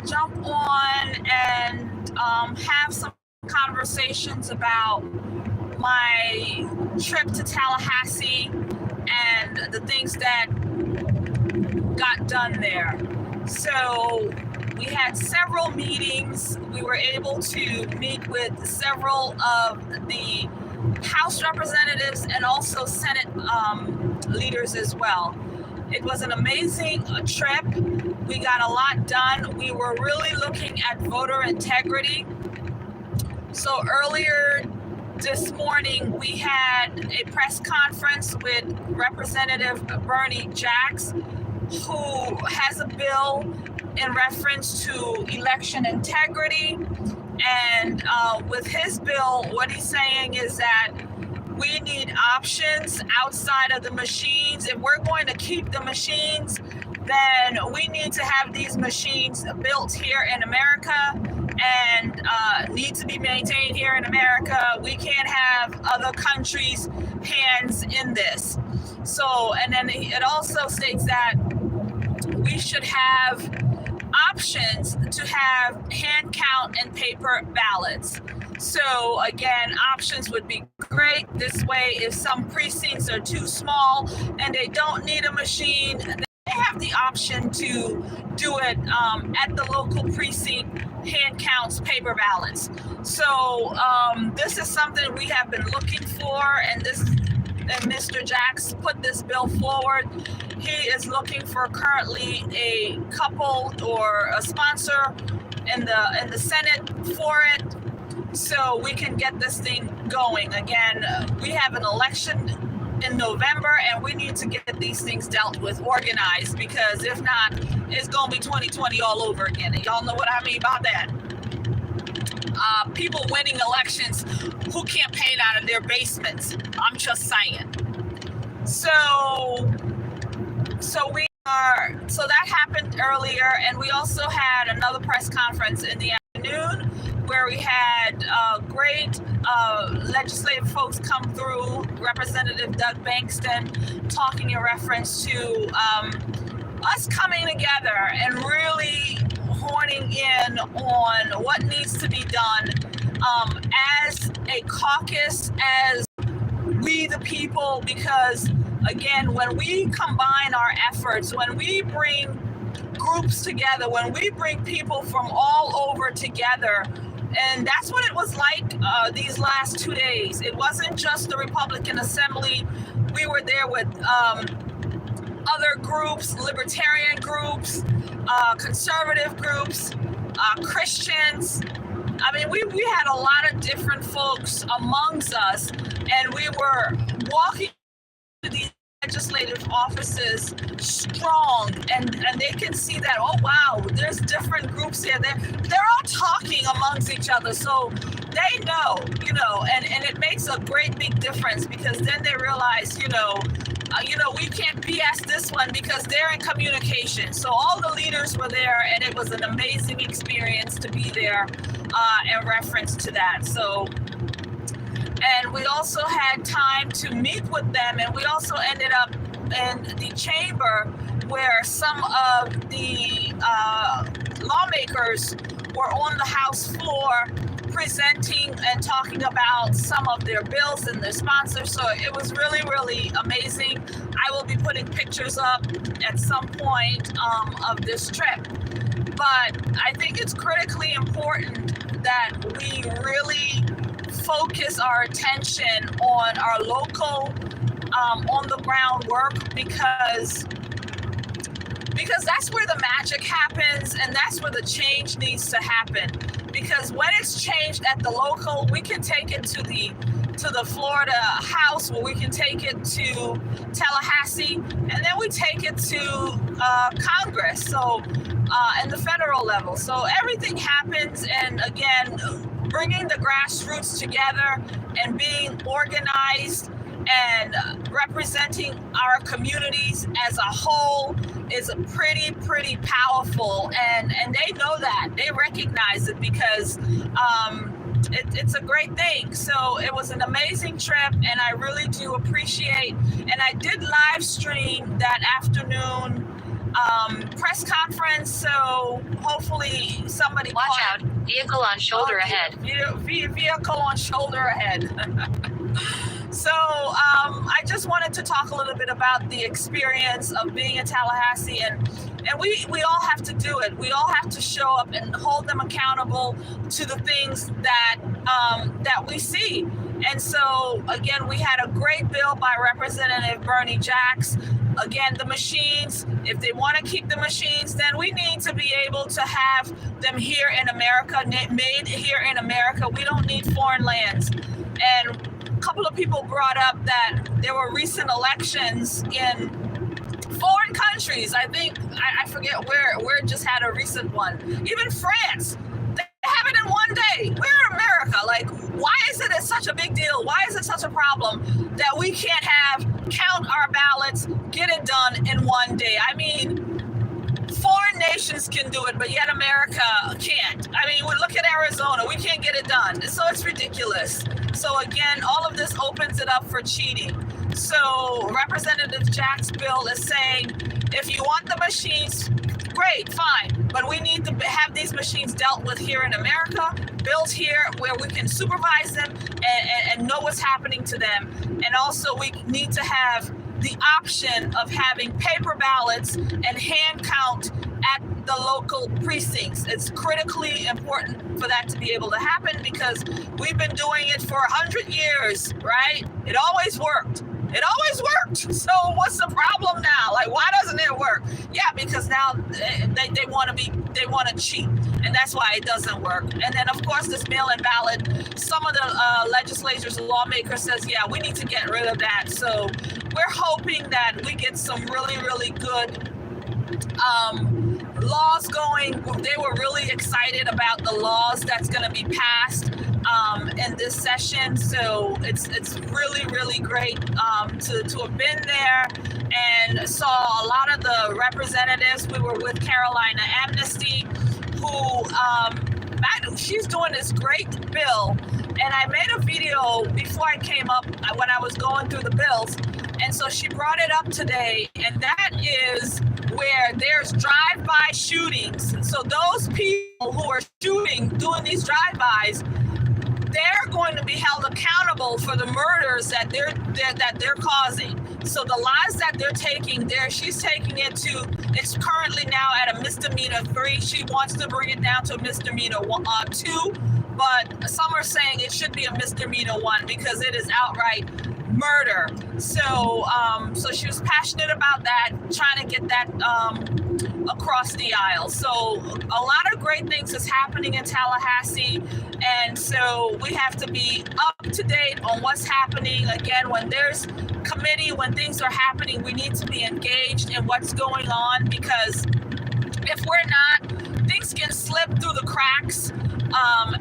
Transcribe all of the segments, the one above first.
just jump on and have some conversations about my trip to Tallahassee and the things that got done there. So we had several meetings. We were able to meet with several of the House representatives and also Senate leaders as well. It was an amazing trip. We got a lot done. We were really looking at voter integrity. So earlier this morning, we had a press conference with Representative Bernie Jacks, who has a bill in reference to election integrity. And with his bill, what he's saying is that we need options outside of the machines. If we're going to keep the machines, then we need to have these machines built here in America and need to be maintained here in America. We can't have other countries' hands in this. So, and then it also states that we should have options to have hand count and paper ballots. So again, options would be great. This way, if some precincts are too small and they don't need a machine, they have the option to do it at the local precinct, hand counts, paper ballots. So this is something we have been looking for, and Mr. Jacks put this bill forward. He is looking for currently a couple or a sponsor in the Senate for it, so we can get this thing going. Again, we have an election in November, and we need to get these things dealt with, organized, because if not, it's going to be 2020 all over again. And y'all know what I mean about that. People winning elections who campaign out of their basements. I'm just saying. So that happened earlier, and we also had another press conference in the afternoon where we had great legislative folks come through. Representative Doug Bankston talking in reference to us coming together and really honing in on what needs to be done as a caucus, as we the people, because again, when we combine our efforts, when we bring groups together, when we bring people from all over together, and that's what it was like these last 2 days. It wasn't just the Republican Assembly. We were there with other groups, libertarian groups, conservative groups, Christians. I mean, we had a lot of different folks amongst us, and we were walking to these legislative offices strong, and they can see that, oh wow, there's different groups here. They're all talking amongst each other, so they know, and it makes a great big difference, because then they realize, we can't BS this one because they're in communication. So all the leaders were there, and it was an amazing experience to be there in reference to that. So, and we also had time to meet with them, and we also ended up in the chamber where some of the lawmakers were on the House floor presenting and talking about some of their bills and their sponsors. So it was really, really amazing. I will be putting pictures up at some point of this trip. But I think it's critically important that we really focus our attention on our local, on the ground work, because that's where the magic happens, and that's where the change needs to happen. Because when it's changed at the local, we can take it to the Florida House, where we can take it to Tallahassee, and then we take it to Congress, so and the federal level. So everything happens, and again, bringing the grassroots together and being organized and representing our communities as a whole is pretty powerful, and they know that, they recognize it, because it's a great thing. So it was an amazing trip, and I really do appreciate, and I did live stream that afternoon press conference, so hopefully somebody Watch out, vehicle on shoulder ahead. Vehicle on shoulder ahead. So I just wanted to talk a little bit about the experience of being in Tallahassee, and we all have to do it. We all have to show up and hold them accountable to the things that that we see. And so again, we had a great bill by Representative Bernie Jacks. Again, the machines, if they want to keep the machines, then we need to be able to have them here in America, made here in America. We don't need foreign lands. And a couple of people brought up that there were recent elections in foreign countries. I think, I forget where it just had a recent one. Even France, they have it in one day. We're in America. Like, why is it such a big deal? Why is it such a problem that we can't count our ballots, get it done in one day? I mean, foreign nations can do it, but yet America can't. I mean, look at Arizona. We can't get it done. So it's ridiculous. So again, all of this opens it up for cheating. So Representative Jack's bill is saying, if you want the machines, great, fine. But we need to have these machines dealt with here in America, built here where we can supervise them and know what's happening to them. And also we need to have the option of having paper ballots and hand count at the local precincts. It's critically important for that to be able to happen because we've been doing it for 100 years, right? It always worked. It always worked. So what's the problem now? Like, why doesn't it work? Yeah, because now they want to cheat, and that's why it doesn't work. And then of course this mail-in ballot, some of the legislators, lawmakers says, yeah, we need to get rid of that. So we're hoping that we get some really, really good laws going. They were really excited about the laws that's going to be passed in this session. So it's really, really great to have been there and saw a lot of the representatives. We were with Carolina Amnesty, who she's doing this great bill. And I made a video before I came up when I was going through the bills. And so she brought it up today, and that is where there's drive-by shootings. So those people who are doing these drive-bys, they're going to be held accountable for the murders that they're causing. So the lives that they're taking, she's taking it to, it's currently now at a misdemeanor 3. She wants to bring it down to a misdemeanor 2, but some are saying it should be a misdemeanor 1 because it is outright murder. So so she was passionate about that, trying to get that across the aisle. So a lot of great things is happening in Tallahassee, and so we have to be up to date on what's happening. Again, when there's committee, when things are happening, we need to be engaged in what's going on, because if we're not, things can slip through the cracks.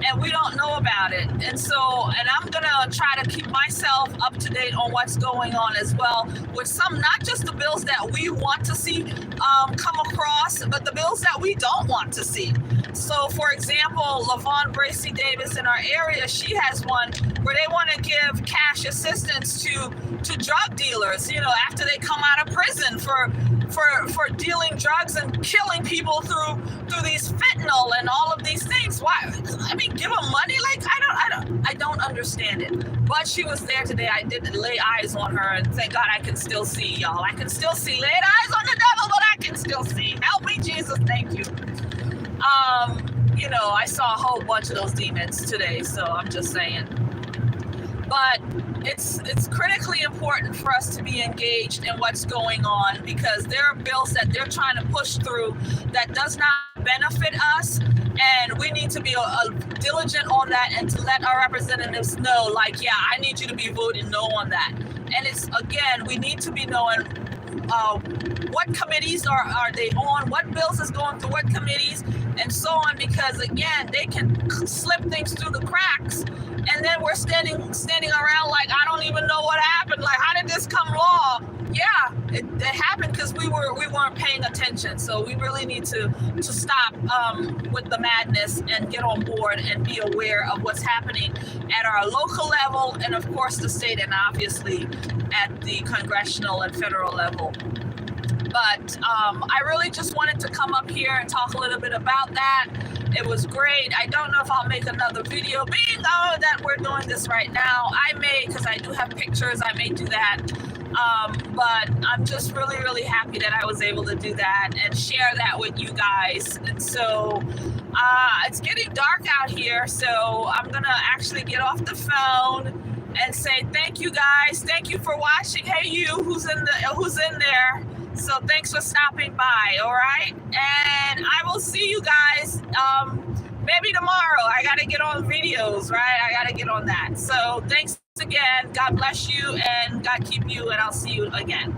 And we don't know about it. And I'm gonna try to keep myself up to date on what's going on as well with some, not just the bills that we want to see come across, but the bills that we don't want to see. So for example, LaVon Bracy Davis in our area, she has one where they want to give cash assistance to drug dealers, after they come out of prison for dealing drugs and killing people through these fentanyl and all of these things. Why? I mean, give them money? Like, I don't understand it. But she was there today. I did lay eyes on her, and thank God I can still see, y'all. I can still see. Laid eyes on the devil, but I can still see. Help me, Jesus. Thank you. I saw a whole bunch of those demons today, so I'm just saying. But it's critically important for us to be engaged in what's going on, because there are bills that they're trying to push through that does not benefit us, and we need to be diligent on that and to let our representatives know, like, yeah, I need you to be voting no on that. And it's, again, we need to be knowing what committees are they on, what bills is going through what committees, and so on, because again, they can slip things through the cracks, and then we're standing around like, I don't even know what happened. Like, how did this come law? Yeah, it happened because we weren't paying attention. So we really need to stop with the madness and get on board and be aware of what's happening at our local level, and of course the state, and obviously at the congressional and federal level. But I really just wanted to come up here and talk a little bit about that. It was great. I don't know if I'll make another video, being that we're doing this right now. I may, because I do have pictures, I may do that. But I'm just really, really happy that I was able to do that and share that with you guys. And so it's getting dark out here, so I'm gonna actually get off the phone and say thank you guys. Thank you for watching. Hey, you who's in there. So thanks for stopping by. All right, and I will see you guys maybe tomorrow. I gotta get on videos, right? I gotta get on that. So thanks again. God bless you and God keep you, and I'll see you again.